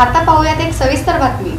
आता पाहूयात एक सविस्तर बातमी।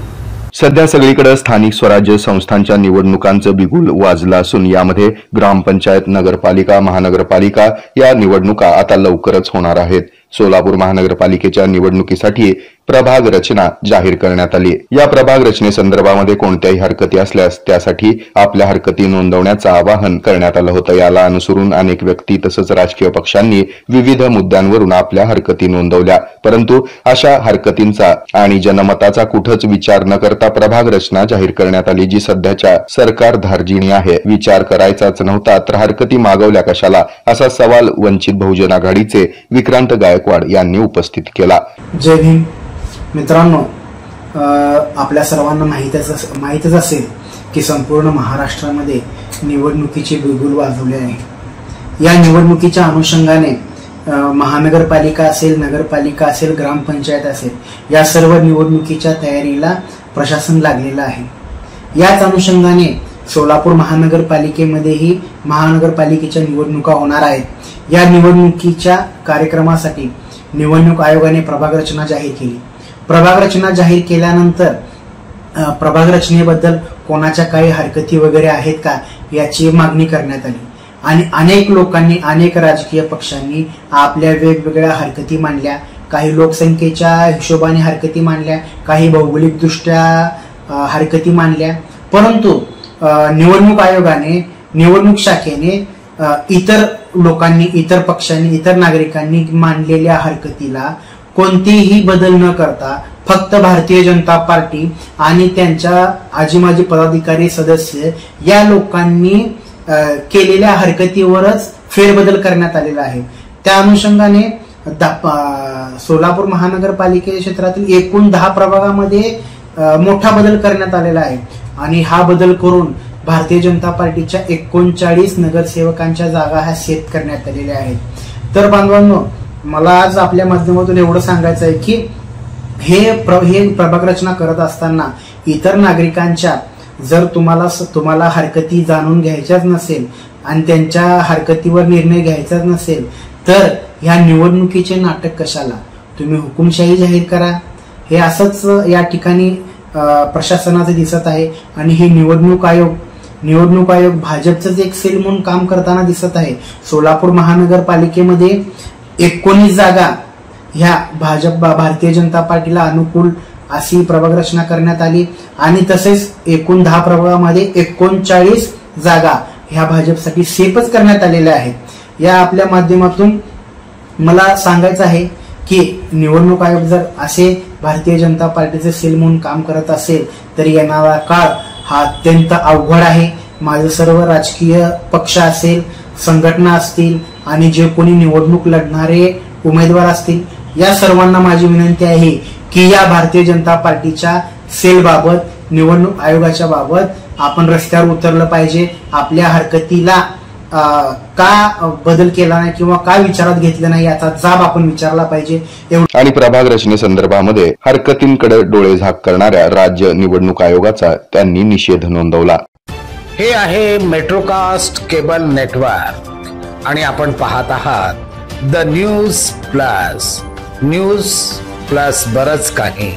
सध्या सगळीकडे स्थानिक स्वराज्य संस्थांच्या निवडणुकांचं बिगुल वाजलं असून यामध्ये ग्रामपंचायत, नगरपालिका, महानगरपालिका या निवडणुका आता लवकरच होणार आहेत। सोलापूर महानगरपालिकेच्या निवडणुकीसाठी प्रभाग रचना जाहीर करण्यात आली। या प्रभाग रचनेसंदर्भामध्ये कोणत्याही हरकती असल्यास त्यासाठी आपल्या हरकती नोंदवण्याचं आवाहन करण्यात आलं होतं। याला अनुसरून अनेक व्यक्ती तसंच राजकीय पक्षांनी विविध मुद्द्यांवरून आपल्या हरकती नोंदवल्या, परंतु अशा हरकतींचा आणि जनमताचा कुठंच विचार न करता प्रभाग रचना जाहीर करण्यात आली, जी सध्याच्या सरकार धार्जिणी आहे। विचार करायचाच नव्हता तर हरकती मागवल्या कशाला, असा सवाल वंचित बहुजन आघाडीचे विक्रांत गायकवाड यांनी उपस्थित केला। जय भीम मित्रांनो, आपल्या सर्वांना माहीतच असेल की संपूर्ण महाराष्ट्रामध्ये निवडणुकीचे बिगुल वाजवले आहे। या निवडणुकीच्या अनुषंगाने महानगरपालिका असेल, नगरपालिका असेल, ग्रामपंचायत असेल, या सर्व निवडणुकीच्या तयारीला प्रशासन लागलेलं आहे। याच अनुषंगाने सोलापूर महानगरपालिकेमध्येही महानगरपालिकेच्या निवडणुका होणार आहेत। या निवडणुकीच्या कार्यक्रमासाठी निवडणूक आयोगाने प्रभाग रचना जाहीर केली। प्रभाग रचना जाहीर केल्यानंतर प्रभाग रचनेबद्दल कोणाच्या काही हरकती वगैरे आहेत का याची मागणी करण्यात आली आणि अनेक लोकांनी, अनेक राजकीय पक्षांनी आपल्या वेगवेगळ्या हरकती मांडल्या। काही लोकसंख्येच्या हिशोबाने हरकती मांडल्या, काही भौगोलिकदृष्ट्या हरकती मांडल्या, परंतु निवडणूक आयोगाने, निवडणूक शाखेने इतर लोकांनी, इतर पक्षांनी, इतर नागरिकांनी मांडलेल्या हरकतीला कोणतेही बदल न करता फक्त भारतीय जनता पार्टी आणि त्यांच्या आजी माजी पदाधिकारी, सदस्य या लोकांनी केलेल्या हरकतीवरच फेरबदल करण्यात आलेला आहे। त्या अनुषंगाने सोलापूर महानगरपालिके क्षेत्रातील एकूण 10 प्रभागामध्ये मोठा बदल करण्यात आलेला आहे आणि हा बदल करून भारतीय जनता पार्टीच्या 39 नगरसेवकांच्या जागा ह्या सेट करण्यात आलेल्या आहेत। तर बांधवांनो, मला आज आपल्या माध्यमातून एवढं सांगायचं आहे की हे प्रभाग रचना करत असताना इतर नागरिकांच्या जर तुम्हाला हरकती जाणून घ्यायच्याच नसेल आणि त्यांच्या हरकतीवर निर्णय घ्यायचाच नसेल तर ह्या निवडणुकीचे नाटक कशाला, तुम्ही हुकुमशाही जाहीर करा। हे असंच या ठिकाणी प्रशासनाचे दिसत आहे आणि हे निवडणूक आयोग भाजपचंच एक सेल म्हणून काम करताना दिसत आहे। सोलापूर महानगरपालिकेमध्ये 19 जागा ह्या भारतीय जनता पार्टीला अनुकूल अशी प्रभाग रचना करण्यात आली आणि तसेच एकूण 10 प्रभागामध्ये 39 जागा ह्या भाजपसाठी सेपच करण्यात आलेल्या आहेत। या आपल्या माध्यमातून मला सांगायचं आहे की निवडणूक आयोग जर असे भारतीय जनता पार्टीचे सेल म्हणून काम करत असेल तर येणारा काळ हा अत्यंत अवघड आहे। माझे सर्व राजकीय पक्ष असेल, संघटना असतील आणि जे कोणी निवडणूक लढणारे उमेदवार असतील, या सर्वांना माझी विनंती आहे की या भारतीय जनता पार्टीच्या सेल बाबत, निवडणूक आयोगाच्या बाबत आपण रस्त्यावर उतरलं पाहिजे। आपल्या हरकतीला का बदल केला नाही किंवा का विचारात घेतलं नाही याचा जाब आपण विचारला पाहिजे। आणि प्रभाग रचनेसंदर्भामध्ये हरकतींकडे डोळे झाक करणाऱ्या राज्य निवडणूक आयोगाचा त्यांनी निषेध नोंदवला। हे आहे मेट्रोकास्ट केबल नेटवर्क आणि आपण पाहत आहात द न्यूज प्लस बरच काही।